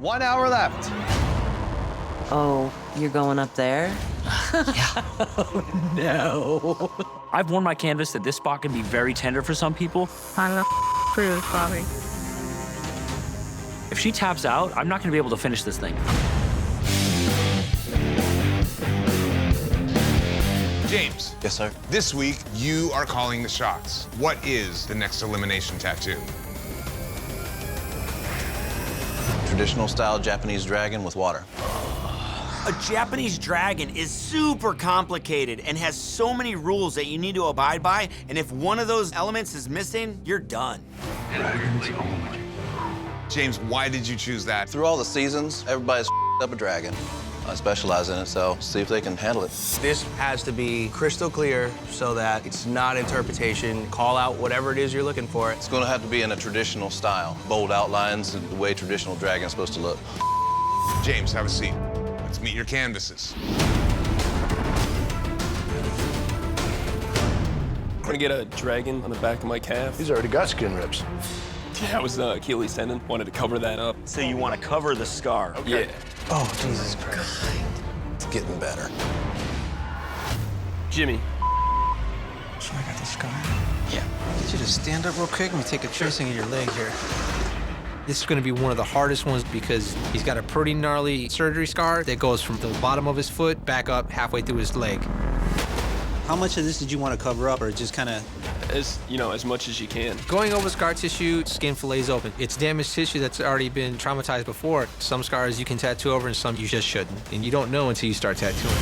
1 hour left. Oh, you're going up there? No. I've warned my canvas that this spot can be very tender for some people. I'm a cruise, Bobby. If she taps out, I'm not gonna be able to finish this thing. James. Yes, sir. This week, you are calling the shots. What is the next elimination tattoo? Traditional style Japanese dragon with water. A Japanese dragon is super complicated and has so many rules that you need to abide by, and if one of those elements is missing, you're done. James, why did you choose that? Through all the seasons, everybody's up a dragon. I specialize in it, so see if they can handle it. This has to be crystal clear so that it's not interpretation. Call out whatever it is you're looking for. It's going to have to be in a traditional style. Bold outlines and the way traditional dragon's supposed to look. James, have a seat. Let's meet your canvases. I'm gonna get a dragon on the back of my calf. He's already got skin rips. Yeah, it was Achilles tendon. Wanted to cover that up. So you want to cover the scar? Yeah. Oh, Jesus Christ. It's getting better. Jimmy. So I got the scar? Yeah. Get you to stand up real quick. Let me take a tracing of your leg here. This is going to be one of the hardest ones because he's got a pretty gnarly surgery scar that goes from the bottom of his foot back up halfway through his leg. How much of this did you want to cover up, or just kind of? As much as you can. Going over scar tissue, skin fillets open. It's damaged tissue that's already been traumatized before. Some scars you can tattoo over and some you just shouldn't. And you don't know until you start tattooing.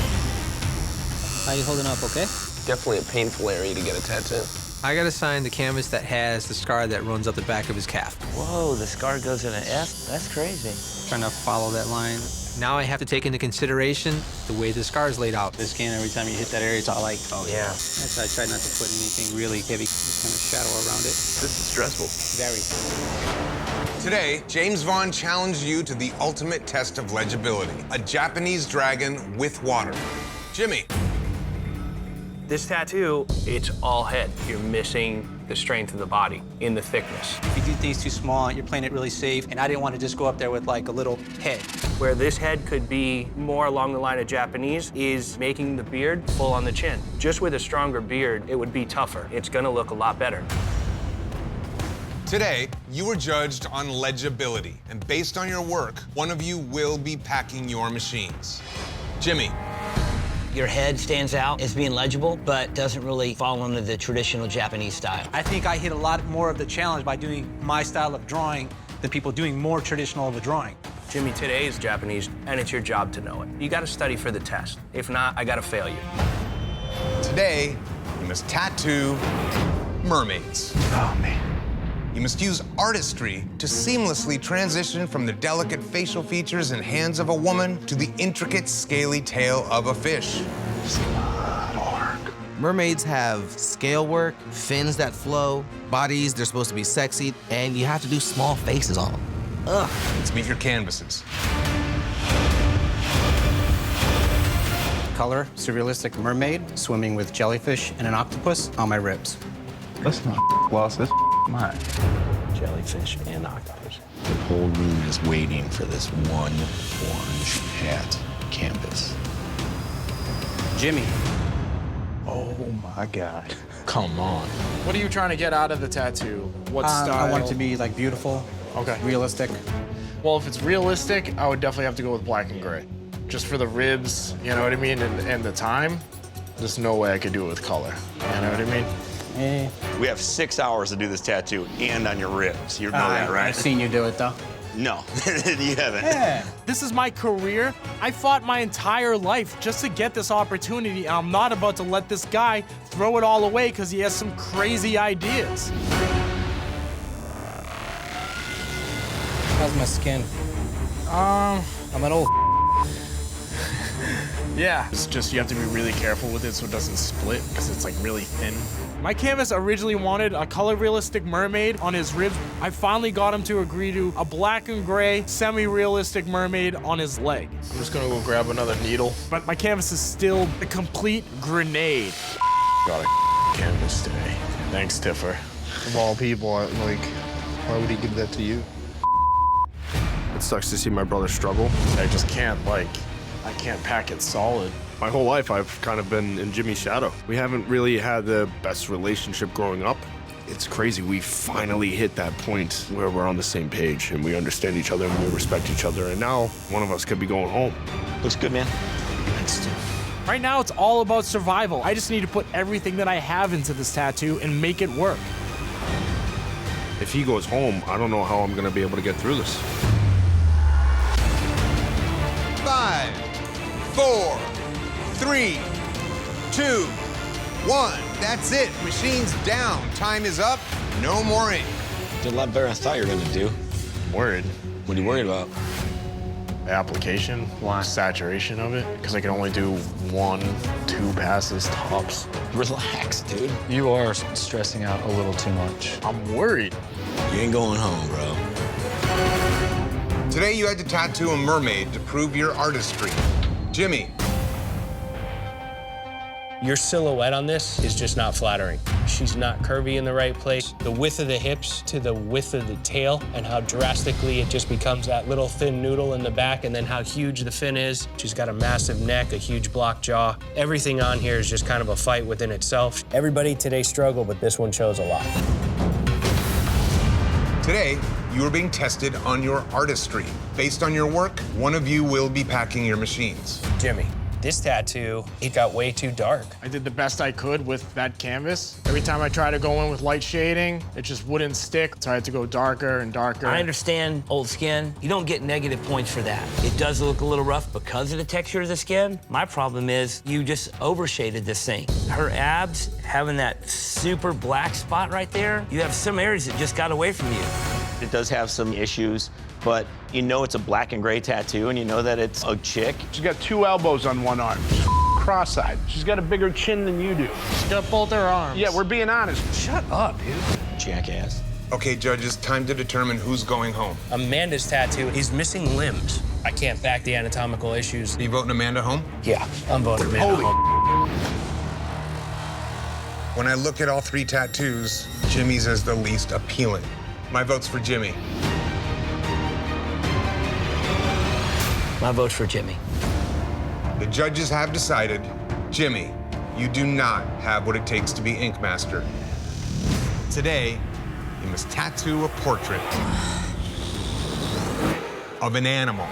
How you holding up, okay? Definitely a painful area to get a tattoo. I got to sign the canvas that has the scar that runs up the back of his calf. Whoa, the scar goes in an F? That's crazy. Trying to follow that line. Now I have to take into consideration the way the scar is laid out. The skin, every time you hit that area, it's all like, oh yeah. That's why I try not to put anything really heavy, just kind of shadow around it. This is stressful. Very. Today, James Vaughn challenged you to the ultimate test of legibility, a Japanese dragon with water. Jimmy. This tattoo, it's all head. You're missing the strength of the body in the thickness. If you do things too small, you're playing it really safe, and I didn't want to just go up there with like a little head. Where this head could be more along the line of Japanese is making the beard full on the chin. Just with a stronger beard, it would be tougher. It's gonna look a lot better. Today, you were judged on legibility, and based on your work, one of you will be packing your machines. Jimmy. Your head stands out as being legible, but doesn't really fall under the traditional Japanese style. I think I hit a lot more of the challenge by doing my style of drawing than people doing more traditional of a drawing. Jimmy, today is Japanese, and it's your job to know it. You gotta study for the test. If not, I gotta fail you. Today, you must tattoo mermaids. Oh, man. You must use artistry to seamlessly transition from the delicate facial features and hands of a woman to the intricate, scaly tail of a fish. Mermaids have scale work, fins that flow, bodies, they're supposed to be sexy, and you have to do small faces on them. Ugh. Let's meet your canvases. Color, surrealistic mermaid, swimming with jellyfish and an octopus on my ribs. That's not lost, that's mine. Jellyfish and octopus. The whole room is waiting for this one orange hat canvas. Jimmy. Oh, my God. Come on. What are you trying to get out of the tattoo? What style? I want it to be like beautiful, Okay. realistic. Well, if it's realistic, I would definitely have to go with black and gray. Just for the ribs, you know what I mean, and the time. There's no way I could do it with color. You know what I mean? We have 6 hours to do this tattoo and on your ribs. You know that, right? I've seen you do it, though. No, you haven't. Yeah. This is my career. I fought my entire life just to get this opportunity, and I'm not about to let this guy throw it all away because he has some crazy ideas. How's my skin? I'm an old. Yeah, it's just you have to be really careful with it so it doesn't split because it's like really thin. My canvas originally wanted a color realistic mermaid on his ribs. I finally got him to agree to a black and gray semi-realistic mermaid on his leg. I'm just gonna go grab another needle. But my canvas is still a complete grenade. Got a canvas today. Thanks, Tiffer. Of all people, like, why would he give that to you? It sucks to see my brother struggle. I just can't, like, I can't pack it solid. My whole life, I've kind of been in Jimmy's shadow. We haven't really had the best relationship growing up. It's crazy. We finally hit that point where we're on the same page and we understand each other and we respect each other. And now one of us could be going home. Looks good, man. Right now, it's all about survival. I just need to put everything that I have into this tattoo and make it work. If he goes home, I don't know how I'm gonna be able to get through this. 5, 4, 3, 2, 1. That's it. Machine's down. Time is up. No more ink. Did a lot better than I thought you were gonna do. Worried. What are you worried about? The application, saturation of it, because I can only do 1, 2 passes tops. Relax, dude. You are stressing out a little too much. I'm worried. You ain't going home, bro. Today you had to tattoo a mermaid to prove your artistry. Jimmy. Your silhouette on this is just not flattering. She's not curvy in the right place. The width of the hips to the width of the tail and how drastically it just becomes that little thin noodle in the back and then how huge the fin is. She's got a massive neck, a huge block jaw. Everything on here is just kind of a fight within itself. Everybody today struggled, but this one shows a lot. Today, you are being tested on your artistry. Based on your work, one of you will be packing your machines. Jimmy, this tattoo, it got way too dark. I did the best I could with that canvas. Every time I tried to go in with light shading, it just wouldn't stick, so I had to go darker and darker. I understand old skin. You don't get negative points for that. It does look a little rough because of the texture of the skin. My problem is you just overshaded this thing. Her abs, having that super black spot right there, you have some areas that just got away from you. It does have some issues, but you know it's a black and gray tattoo, and you know that it's a chick. She's got 2 elbows on one arm. She's cross-eyed. She's got a bigger chin than you do. She's got both her arms. Yeah, we're being honest. Shut up, dude. Jackass. Okay, judges, time to determine who's going home. Amanda's tattoo is missing limbs. I can't back the anatomical issues. Are you voting Amanda home? Yeah, I'm voting Amanda home. When I look at all 3 tattoos, Jimmy's is the least appealing. My vote's for Jimmy. My vote's for Jimmy. The judges have decided, Jimmy, you do not have what it takes to be Ink Master. Today, you must tattoo a portrait of an animal.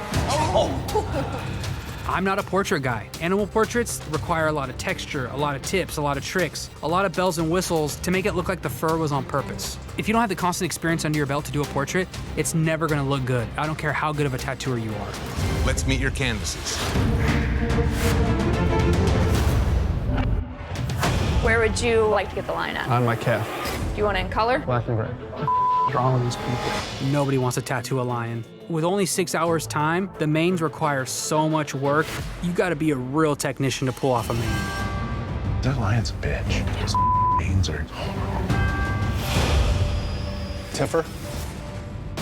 I'm not a portrait guy. Animal portraits require a lot of texture, a lot of tips, a lot of tricks, a lot of bells and whistles to make it look like the fur was on purpose. If you don't have the constant experience under your belt to do a portrait, it's never gonna look good. I don't care how good of a tattooer you are. Let's meet your canvases. Where would you like to get the line at? On my calf. Do you want it in color? Black and gray. What's wrong with these people? Nobody wants to tattoo a lion. With only 6 hours time, the manes require so much work. You gotta be a real technician to pull off a mane. That lion's a bitch. His veins are... Tiffer?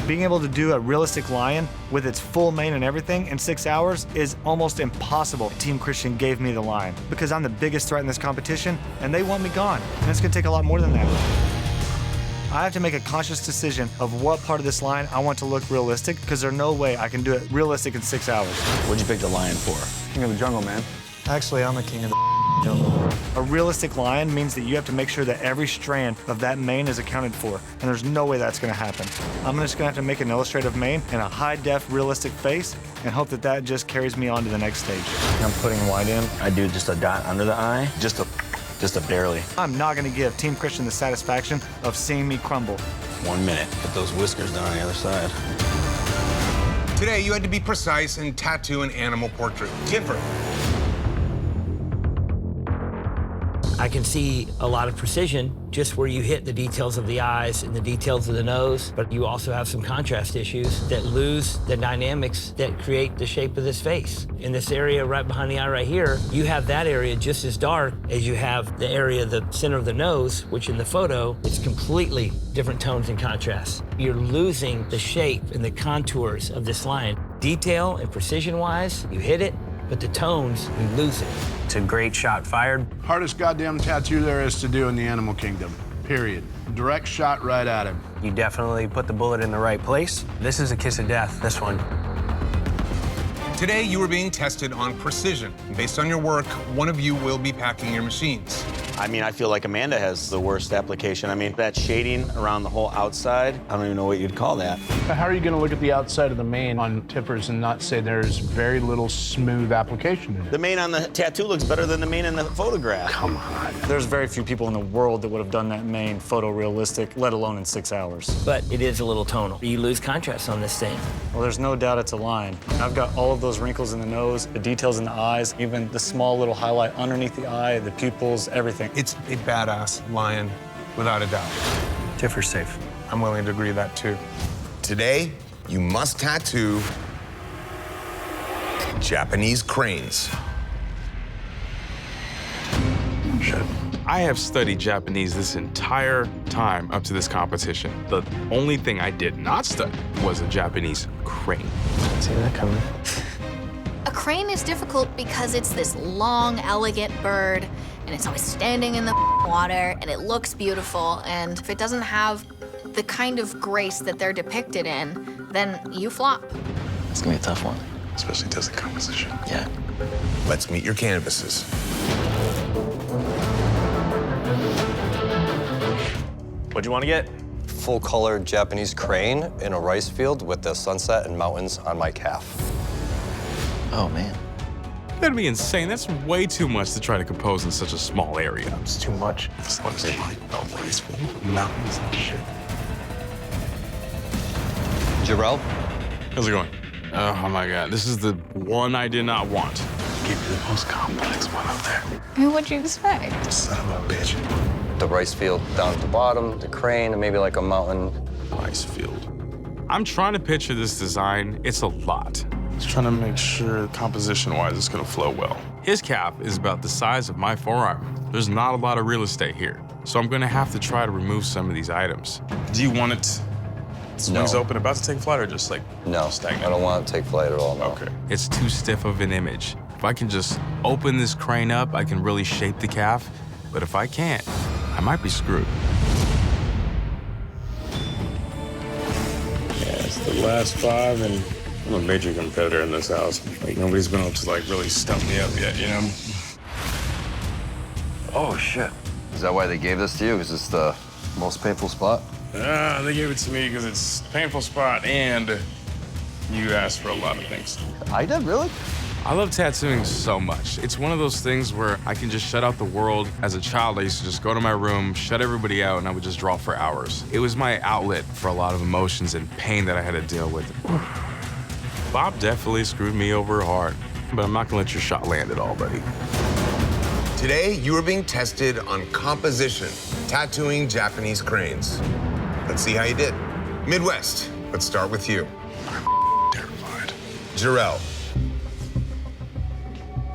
Being able to do a realistic lion with its full mane and everything in 6 hours is almost impossible. Team Christian gave me the lion because I'm the biggest threat in this competition and they want me gone. And it's gonna take a lot more than that. I have to make a conscious decision of what part of this lion I want to look realistic because there's no way I can do it realistic in 6 hours. What'd you pick the lion for? King of the jungle, man. Actually, I'm the king of the jungle. A realistic lion means that you have to make sure that every strand of that mane is accounted for, and there's no way that's gonna happen. I'm just gonna have to make an illustrative mane and a high-def realistic face and hope that that just carries me on to the next stage. I'm putting white in. I do just a dot under the eye, just a barely. I'm not gonna give Team Christian the satisfaction of seeing me crumble. 1 minute. Put those whiskers down on the other side. Today, you had to be precise and tattoo an animal portrait. Tiffer. I can see a lot of precision just where you hit the details of the eyes and the details of the nose, but you also have some contrast issues that lose the dynamics that create the shape of this face. In this area right behind the eye right here, you have that area just as dark as you have the area, the center of the nose, which in the photo, it's completely different tones and contrast. You're losing the shape and the contours of this line. Detail and precision-wise, you hit it, but the tones, you lose it. It's a great shot fired. Hardest goddamn tattoo there is to do in the animal kingdom, period. Direct shot right at him. You definitely put the bullet in the right place. This is a kiss of death, this one. Today, you are being tested on precision. Based on your work, one of you will be packing your machines. I mean, I feel like Amanda has the worst application. I mean, that shading around the whole outside, I don't even know what you'd call that. How are you going to look at the outside of the mane on tippers and not say there's very little smooth application in it? The mane on the tattoo looks better than the mane in the photograph. Come on. There's very few people in the world that would have done that mane photorealistic, let alone in 6 hours. But it is a little tonal. You lose contrast on this thing. Well, there's no doubt it's a line. I've got all of those wrinkles in the nose, the details in the eyes, even the small little highlight underneath the eye, the pupils, everything. It's a badass lion, without a doubt. Tiffer's safe. I'm willing to agree that too. Today, you must tattoo Japanese cranes. Shit. I have studied Japanese this entire time up to this competition. The only thing I did not study was a Japanese crane. See that coming? A crane is difficult because it's this long, elegant bird, and it's always standing in the water, and it looks beautiful, and if it doesn't have the kind of grace that they're depicted in, then you flop. It's gonna be a tough one. Especially does the composition. Yeah. Let's meet your canvases. What'd you want to get? Full-color Japanese crane in a rice field with the sunset and mountains on my calf. Oh, man. That'd be insane. That's way too much to try to compose in such a small area. It's too much. It's like mountains and shit. Jarrell? How's it going? Oh my God, this is the one I did not want. Give you the most complex one up there. I mean, what'd you expect? Son of a bitch. The rice field down at the bottom, the crane, and maybe like a mountain. Rice field. I'm trying to picture this design. It's a lot. Just trying to make sure composition-wise it's gonna flow well. His cap is about the size of my forearm. There's not a lot of real estate here, so I'm gonna have to try to remove some of these items. Do you want it wings open, about to take flight, or just like stagnant? I don't want it to take flight at all, no. Okay. It's too stiff of an image. If I can just open this crane up, I can really shape the calf, but if I can't, I might be screwed. Yeah, it's the last 5, and I'm a major competitor in this house. Like, nobody's been able to, like, really stump me up yet, you know? Oh, shit. Is that why they gave this to you? Is this the most painful spot? They gave it to me because it's a painful spot, and you asked for a lot of things. I did, really? I love tattooing so much. It's one of those things where I can just shut out the world. As a child, I used to just go to my room, shut everybody out, and I would just draw for hours. It was my outlet for a lot of emotions and pain that I had to deal with. Bob definitely screwed me over hard, but I'm not gonna let your shot land at all, buddy. Today, you are being tested on composition, tattooing Japanese cranes. Let's see how you did. Midwest, let's start with you. I'm terrified. Jarrell.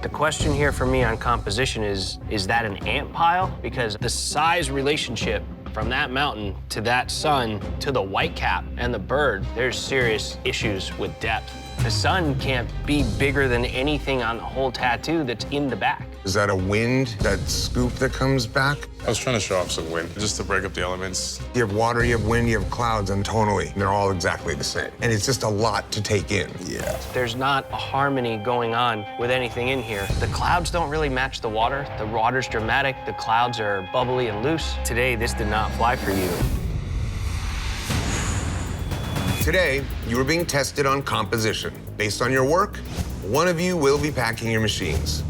The question here for me on composition is that an ant pile? Because the size relationship from that mountain to that sun to the white cap and the bird, there's serious issues with depth. The sun can't be bigger than anything on the whole tattoo that's in the back. Is that a wind, that scoop that comes back? I was trying to show off some wind, just to break up the elements. You have water, you have wind, you have clouds, and tonally, they're all exactly the same. And it's just a lot to take in. Yeah. There's not a harmony going on with anything in here. The clouds don't really match the water. The water's dramatic, the clouds are bubbly and loose. Today, this did not fly for you. Today, you are being tested on composition. Based on your work, one of you will be packing your machines.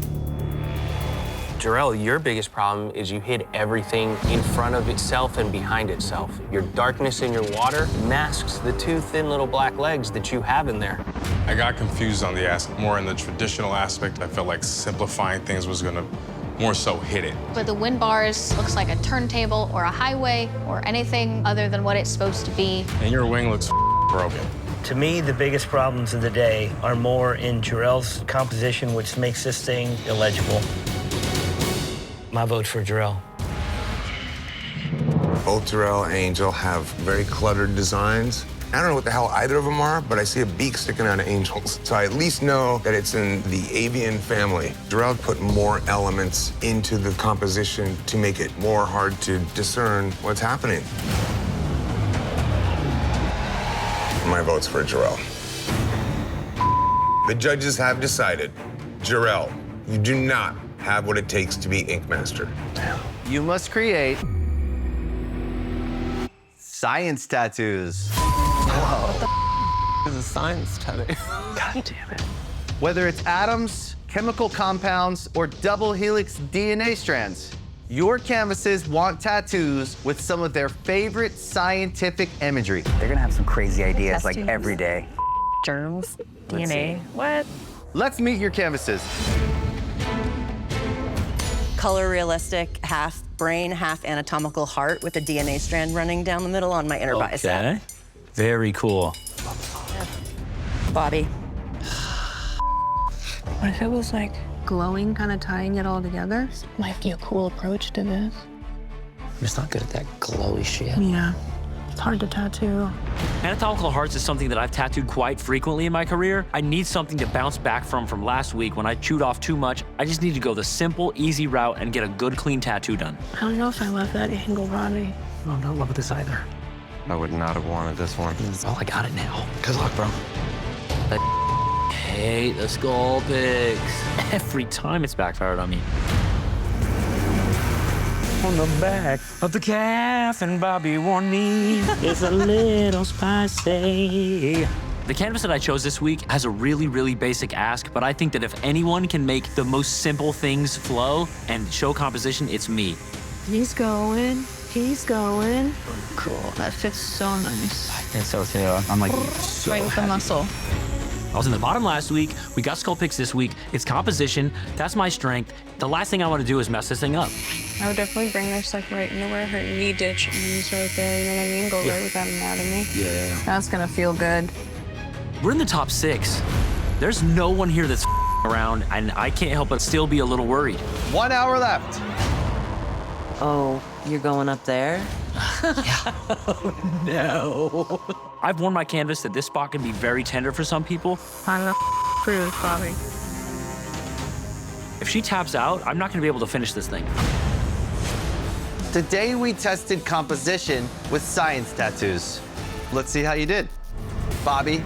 Jarrell, your biggest problem is you hid everything in front of itself and behind itself. Your darkness in your water masks the 2 thin little black legs that you have in there. I got confused on the aspect, more in the traditional aspect. I felt like simplifying things was gonna more so hit it. But the wind bars looks like a turntable or a highway or anything other than what it's supposed to be. And your wing looks broken. To me, the biggest problems of the day are more in Jarrell's composition, which makes this thing illegible. My vote's for Jarrell. Both Jarrell and Angel have very cluttered designs. I don't know what the hell either of them are, but I see a beak sticking out of Angel's. So I at least know that it's in the avian family. Jarrell put more elements into the composition to make it more hard to discern what's happening. My vote's for Jarrell. The judges have decided, Jarrell, you do not have what it takes to be Ink Master. You must create science tattoos. What the is a science tattoo? God damn it. Whether it's atoms, chemical compounds, or double helix DNA strands, your canvases want tattoos with some of their favorite scientific imagery. They're gonna have some crazy ideas like every day. Germs, DNA, what? Let's meet your canvases. Color realistic, half brain, half anatomical heart with a DNA strand running down the middle on my inner bicep. Okay, very cool. Bobby. What if it was like glowing, kind of tying it all together? Might be a cool approach to this. I'm just not good at that glowy shit. Yeah, it's hard to tattoo. Anatomical hearts is something that I've tattooed quite frequently in my career. I need something to bounce back from last week when I chewed off too much. I just need to go the simple, easy route and get a good, clean tattoo done. I don't know if I love that angle, Bobby. I don't love this either. I would not have wanted this one. Oh, I got it now. Good luck, bro. I hate the skull pics. Every time it's backfired on me. On the back of the calf, and Bobby warned me it's a little spicy. The canvas that I chose this week has a really, really basic ask, but I think that if anyone can make the most simple things flow and show composition, it's me. He's going. He's going. Cool. That fits so nice. I think so too. I'm like, Right with the muscle. I was in the bottom last week. We got skull pics this week. It's composition. That's my strength. The last thing I want to do is mess this thing up. I would definitely bring this like right into where her knee ditch ends right there. You know what I mean? Go right with that anatomy. Yeah. That's gonna feel good. We're in the top 6. There's no one here that's around, and I can't help but still be a little worried. 1 hour left. Oh, you're going up there? No. I've warned my canvas that this spot can be very tender for some people. I'm the cruise, Bobby. If she taps out, I'm not gonna be able to finish this thing. Today we tested composition with science tattoos. Let's see how you did. Bobby.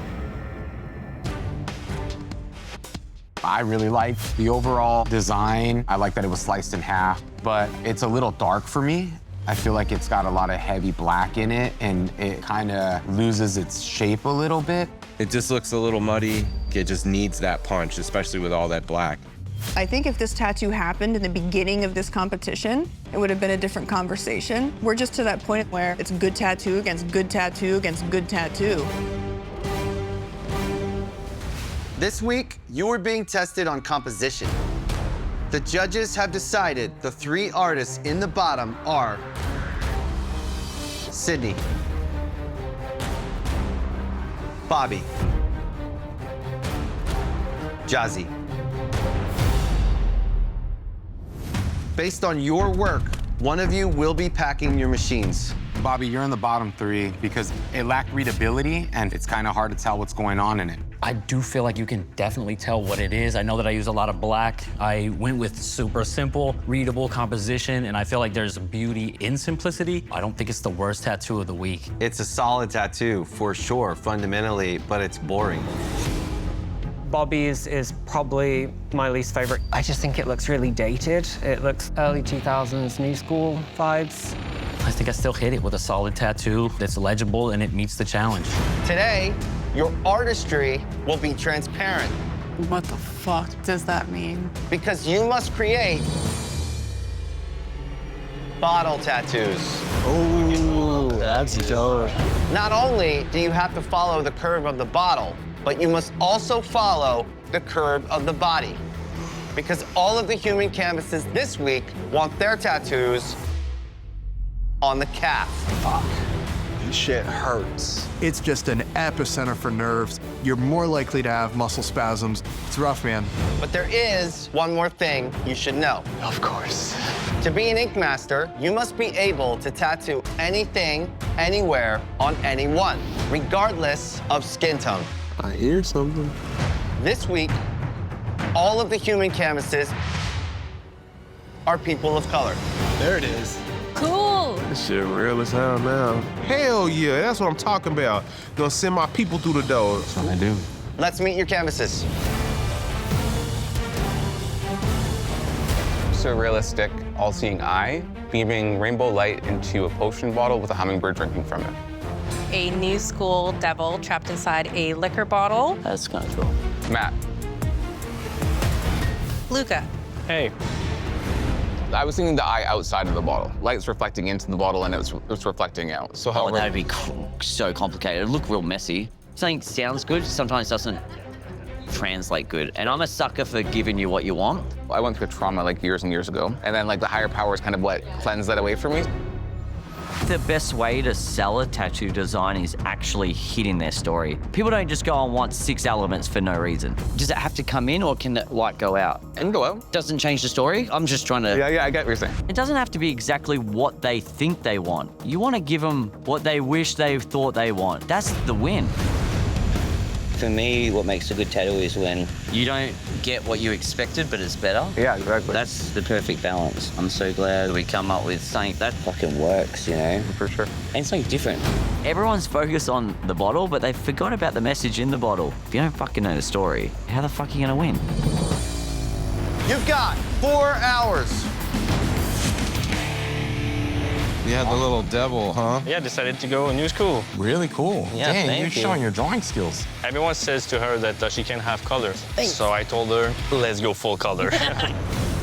I really like the overall design. I like that it was sliced in half, but it's a little dark for me. I feel like it's got a lot of heavy black in it, and it kind of loses its shape a little bit. It just looks a little muddy. It just needs that punch, especially with all that black. I think if this tattoo happened in the beginning of this competition, it would have been a different conversation. We're just to that point where it's good tattoo against good tattoo against good tattoo. This week, you are being tested on composition. The judges have decided the 3 artists in the bottom are Sydney, Bobby, Jazzy. Based on your work, one of you will be packing your machines. Bobby, you're in the bottom 3 because it lacked readability, and it's kind of hard to tell what's going on in it. I do feel like you can definitely tell what it is. I know that I use a lot of black. I went with super simple, readable composition, and I feel like there's beauty in simplicity. I don't think it's the worst tattoo of the week. It's a solid tattoo, for sure, fundamentally, but it's boring. Bobby's is probably my least favorite. I just think it looks really dated. It looks early 2000s new school vibes. I think I still hit it with a solid tattoo that's legible and it meets the challenge. Today, your artistry will be transparent. What the fuck does that mean? Because you must create bottle tattoos. Oh, that's dope. Not only do you have to follow the curve of the bottle, but you must also follow the curve of the body. Because all of the human canvases this week want their tattoos on the calf. Fuck. This shit hurts. It's just an epicenter for nerves. You're more likely to have muscle spasms. It's rough, man. But there is one more thing you should know. Of course. To be an ink master, you must be able to tattoo anything, anywhere, on anyone, regardless of skin tone. I hear something. This week, all of the human canvases are people of color. There it is. cool. This shit real as hell now. Hell yeah, that's what I'm talking about. Gonna send my people through the door. That's what I do. Let's meet your canvases. Surrealistic, all-seeing eye, beaming rainbow light into a potion bottle with a hummingbird drinking from it. A new school devil trapped inside a liquor bottle. That's kind of cool. Matt. Luca. Hey. I was thinking the eye outside of the bottle. Light's reflecting into the bottle and it's reflecting out. So Oh, that'd be so complicated. It'd look real messy. Something sounds good, sometimes doesn't translate good. And I'm a sucker for giving you what you want. I went through trauma like years and years ago. And then like the higher powers kind of what cleansed that away from me. The best way to sell a tattoo design is actually hitting their story. People don't just go and want 6 elements for no reason. Does it have to come in or can the white go out? It can go out. Doesn't change the story? I'm just trying to... Yeah, I get what you're saying. It doesn't have to be exactly what they think they want. You want to give them what they wish they thought they want. That's the win. For me, what makes a good tattoo is when You don't get what you expected, but it's better. Yeah, exactly. that's the perfect balance. I'm so glad we come up with something that fucking works, you know? For sure. And something different. Everyone's focused on the bottle, but they forgot about the message in the bottle. If you don't fucking know the story, how the fuck are you gonna win? You've got 4 hours. You had the little devil, huh? Yeah, decided to go a new school. Really cool. Yeah, Dang, thank you're you. showing your drawing skills. Everyone says to her that she can have colors. So I told her, let's go full color.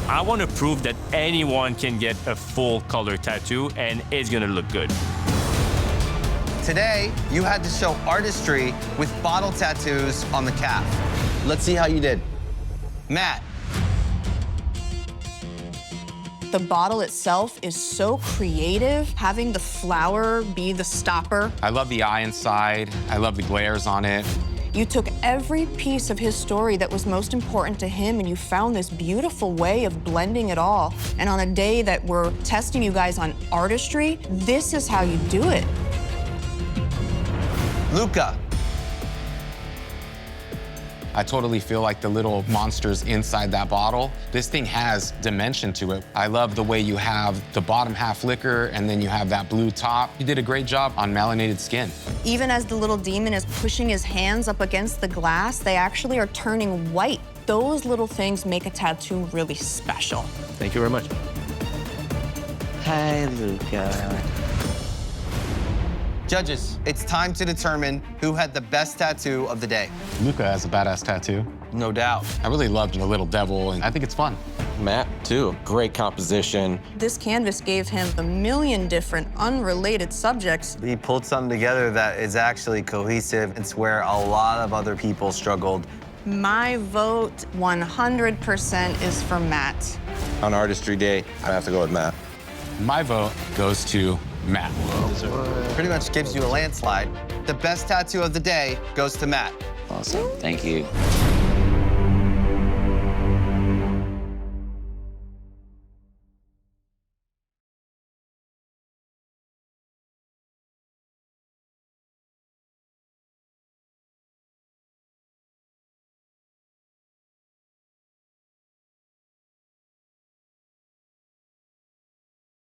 I want to prove that anyone can get a full color tattoo and it's gonna look good. Today, you had to show artistry with bottle tattoos on the calf. Let's see how you did. Matt. The bottle itself is so creative, having the flower be the stopper. I love the eye inside. I love the glares on it. You took every piece of his story that was most important to him and you found this beautiful way of blending it all. And on a day that we're testing you guys on artistry, this is how you do it. Luca. I totally feel like the little monsters inside that bottle. This thing has dimension to it. I love the way you have the bottom half liquor and then you have that blue top. You did a great job on melanated skin. Even as the little demon is pushing his hands up against the glass, they actually are turning white. Those little things make a tattoo really special. Thank you very much. Hey, Luca. Judges, it's time to determine who had the best tattoo of the day. Luca has a badass tattoo. No doubt. I really loved the little devil and I think it's fun. Matt, too. Great composition. This canvas gave him a million different unrelated subjects. He pulled something together that is actually cohesive. It's where a lot of other people struggled. My vote 100% is for Matt. On Artistry Day, I have to go with Matt. My vote goes to Matt. Pretty much gives you a landslide. The best tattoo of the day goes to Matt. Awesome. Thank you.